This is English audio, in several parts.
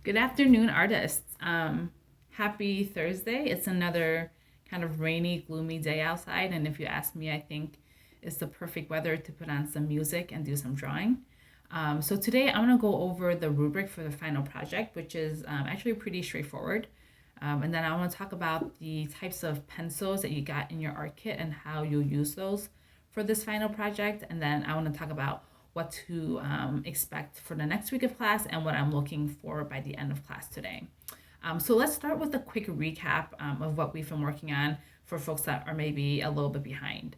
Good afternoon, artists. Happy Thursday. It's another kind of rainy, gloomy day outside, and if you ask me, I think it's the perfect weather to put on some music and do some drawing. So today I'm gonna go over the rubric for the final project, which is actually pretty straightforward. And then I want to talk about the types of pencils that you got in your art kit and how you'll use those for this final project. And then I want to talk about what to expect for the next week of class and what I'm looking for by the end of class today. So let's start with a quick recap of what we've been working on for folks that are maybe a little bit behind.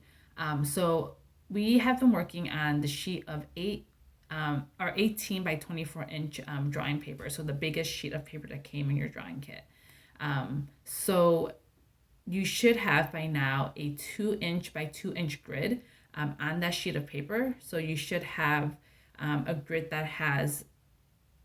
So we have been working on the sheet of 18 by 24-inch drawing paper. So the biggest sheet of paper that came in your drawing kit. So you should have by now a 2-inch by 2-inch grid on that sheet of paper. So you should have a grid that has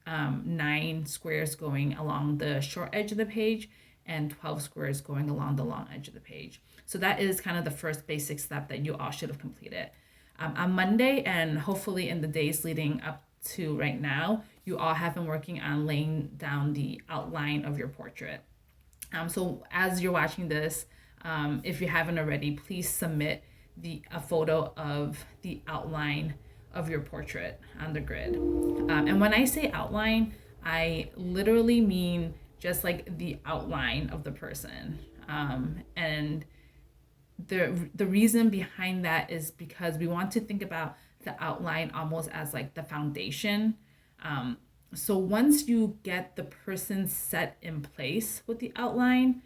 9 squares going along the short edge of the page and 12 squares going along the long edge of the page. So that is kind of the first basic step that you all should have completed. On Monday and hopefully in the days leading up to right now, you all have been working on laying down the outline of your portrait. So as you're watching this, if you haven't already, please submit a photo of the outline of your portrait on the grid. And when I say outline, I literally mean just like the outline of the person. And the reason behind that is because we want to think about the outline almost as like the foundation. So once you get the person set in place with the outline,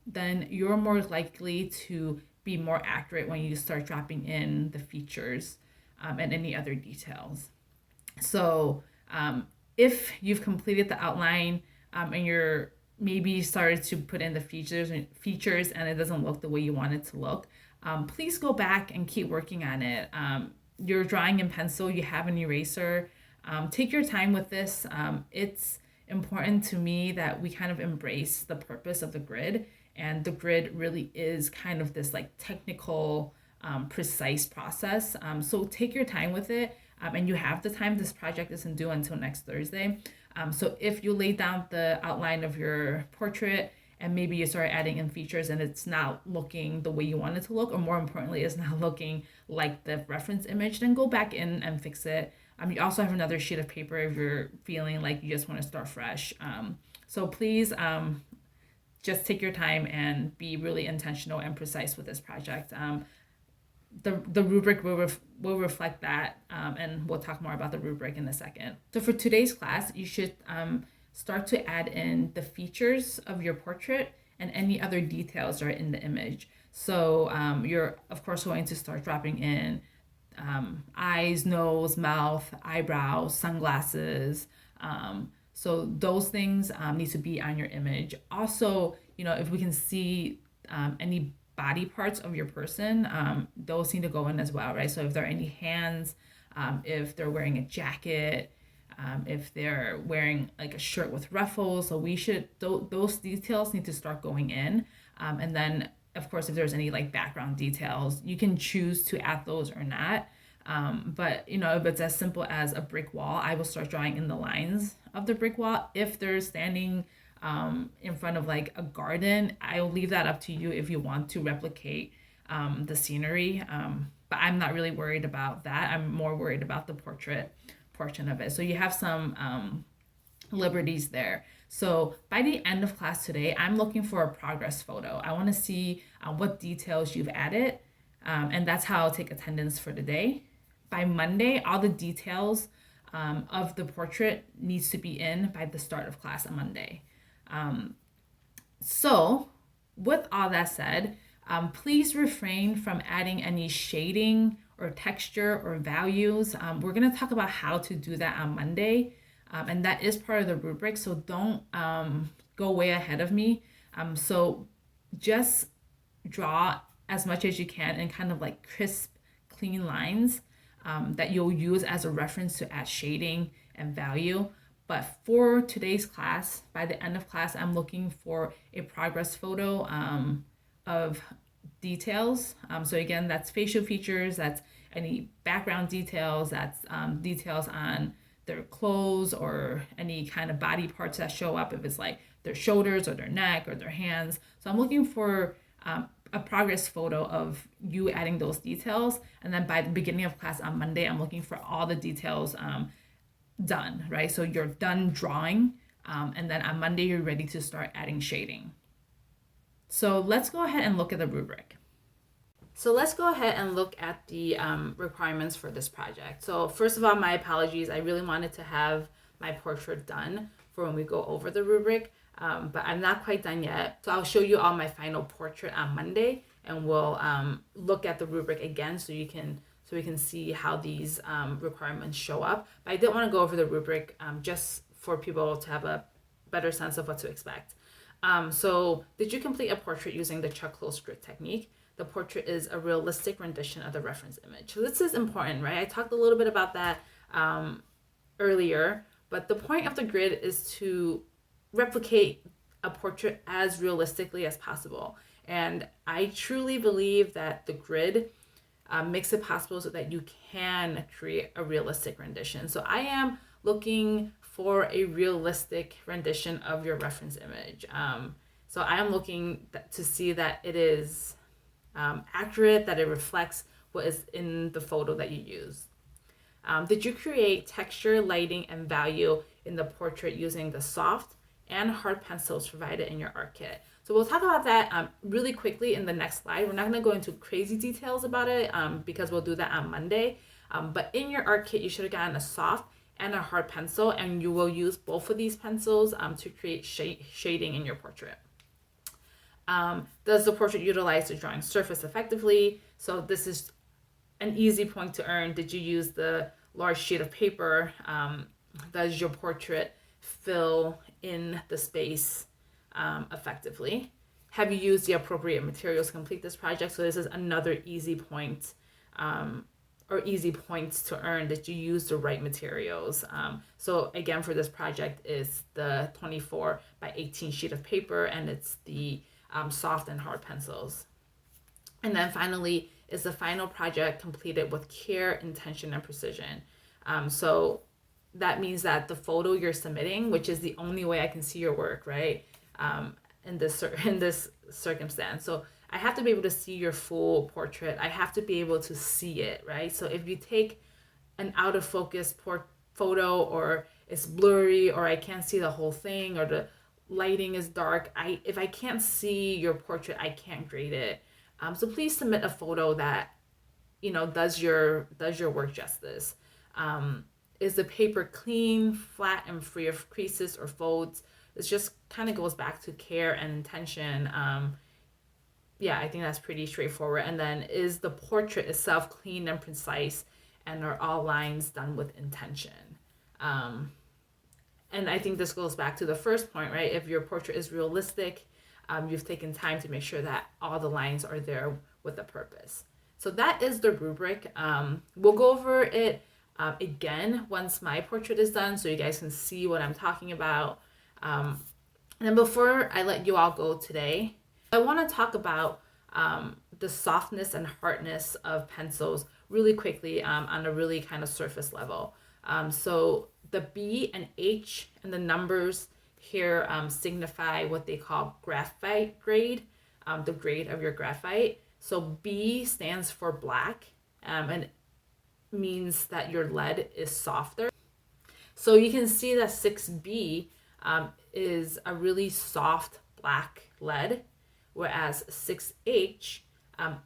then you're more likely to be more accurate when you start dropping in the features and any other details. So if you've completed the outline and you're maybe started to put in the features and it doesn't look the way you want it to look, please go back and keep working on it. You're drawing in pencil, you have an eraser. Take your time with this. It's important to me that we kind of embrace the purpose of the grid, and the grid really is kind of this like technical, precise process. So take your time with it, and you have the time. This project isn't due until next Thursday. So if you lay down the outline of your portrait and maybe you start adding in features and it's not looking the way you want it to look, or more importantly, it's not looking like the reference image, then go back in and fix it. You also have another sheet of paper if you're feeling like you just want to start fresh. So please just take your time and be really intentional and precise with this project. The rubric will reflect that, and we'll talk more about the rubric in a second. So for today's class, you should start to add in the features of your portrait and any other details that are in the image. So you're of course going to start dropping in eyes, nose, mouth, eyebrows, sunglasses. So those things need to be on your image. Also, if we can see any body parts of your person, those need to go in as well, right? So if there are any hands, if they're wearing a jacket, if they're wearing like a shirt with ruffles, so those details need to start going in. And then of course, if there's any like background details, you can choose to add those or not. But if it's as simple as a brick wall, I will start drawing in the lines of the brick wall. If they're standing in front of like a garden, I'll leave that up to you if you want to replicate the scenery. But I'm not really worried about that. I'm more worried about the portrait portion of it. So you have some liberties there. So by the end of class today, I'm looking for a progress photo. I want to see what details you've added, and that's how I'll take attendance for the day. By Monday, all the details of the portrait needs to be in by the start of class on Monday. So with all that said, please refrain from adding any shading or texture or values. We're going to talk about how to do that on Monday. And that is part of the rubric, so don't go way ahead of me. So just draw as much as you can in kind of like crisp, clean lines that you'll use as a reference to add shading and value. But for today's class, by the end of class, I'm looking for a progress photo of details. So again, that's facial features, that's any background details, that's details on their clothes or any kind of body parts that show up, if it's like their shoulders or their neck or their hands. So I'm looking for a progress photo of you adding those details. And then by the beginning of class on Monday, I'm looking for all the details done, right? So you're done drawing, and then on Monday, you're ready to start adding shading. So let's go ahead and look at the rubric. So let's go ahead and look at the requirements for this project. So first of all, my apologies. I really wanted to have my portrait done for when we go over the rubric, but I'm not quite done yet. So I'll show you all my final portrait on Monday, and we'll look at the rubric again so we can see how these requirements show up. But I did want to go over the rubric just for people to have a better sense of what to expect. So did you complete a portrait using the chuck close grid technique? The portrait is a realistic rendition of the reference image. So this is important, right? I talked a little bit about that earlier, but the point of the grid is to replicate a portrait as realistically as possible. And I truly believe that the grid makes it possible so that you can create a realistic rendition. So I am looking for a realistic rendition of your reference image. So I am looking to see that it is accurate, that it reflects what is in the photo that you use. Did you create texture, lighting, and value in the portrait using the soft and hard pencils provided in your art kit? So we'll talk about that really quickly in the next slide. We're not going to go into crazy details about it because we'll do that on Monday. But in your art kit, you should have gotten a soft and a hard pencil, and you will use both of these pencils to create shading in your portrait. Does the portrait utilize the drawing surface effectively? So this is an easy point to earn. Did you use the large sheet of paper? Does your portrait fill in the space effectively? Have you used the appropriate materials to complete this project? So this is another easy point or easy points to earn. Did you use the right materials? So again, for this project is the 24 by 18 sheet of paper, and it's the soft and hard pencils. And then finally, is the final project completed with care, intention, and precision? So that means that the photo you're submitting, which is the only way I can see your work, right? In this circumstance. So I have to be able to see your full portrait. I have to be able to see it, right? So if you take an out of focus photo, or it's blurry, or I can't see the whole thing, or the lighting is dark, if I can't see your portrait, I can't grade it. So please submit a photo that does your work justice. Is the paper clean, flat, and free of creases or folds? This just kind of goes back to care and intention. Yeah, I think that's pretty straightforward. And then is the portrait itself clean and precise, and are all lines done with intention? And I think this goes back to the first point, right? If your portrait is realistic, you've taken time to make sure that all the lines are there with a purpose. So that is the rubric. We'll go over it again once my portrait is done, so you guys can see what I'm talking about. And then before I let you all go today, I want to talk about the softness and hardness of pencils really quickly on a really kind of surface level. So the B and H and the numbers here signify what they call graphite grade, the grade of your graphite. So B stands for black, and means that your lead is softer. So you can see that 6B is a really soft black lead, whereas 6H,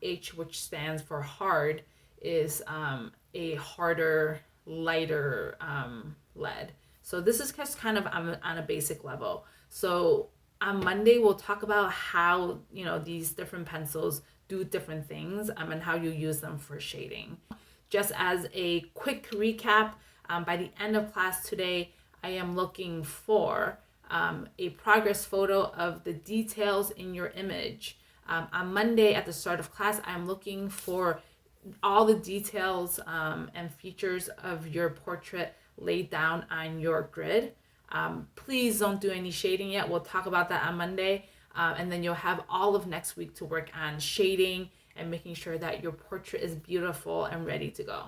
H, which stands for hard, is a harder, lighter lead. So this is just kind of on a basic level. So on Monday, we'll talk about how these different pencils do different things and how you use them for shading. Just as a quick recap, by the end of class today, I am looking for a progress photo of the details in your image. On Monday at the start of class, I'm looking for all the details and features of your portrait laid down on your grid. Please don't do any shading yet. We'll talk about that on Monday. And then you'll have all of next week to work on shading and making sure that your portrait is beautiful and ready to go.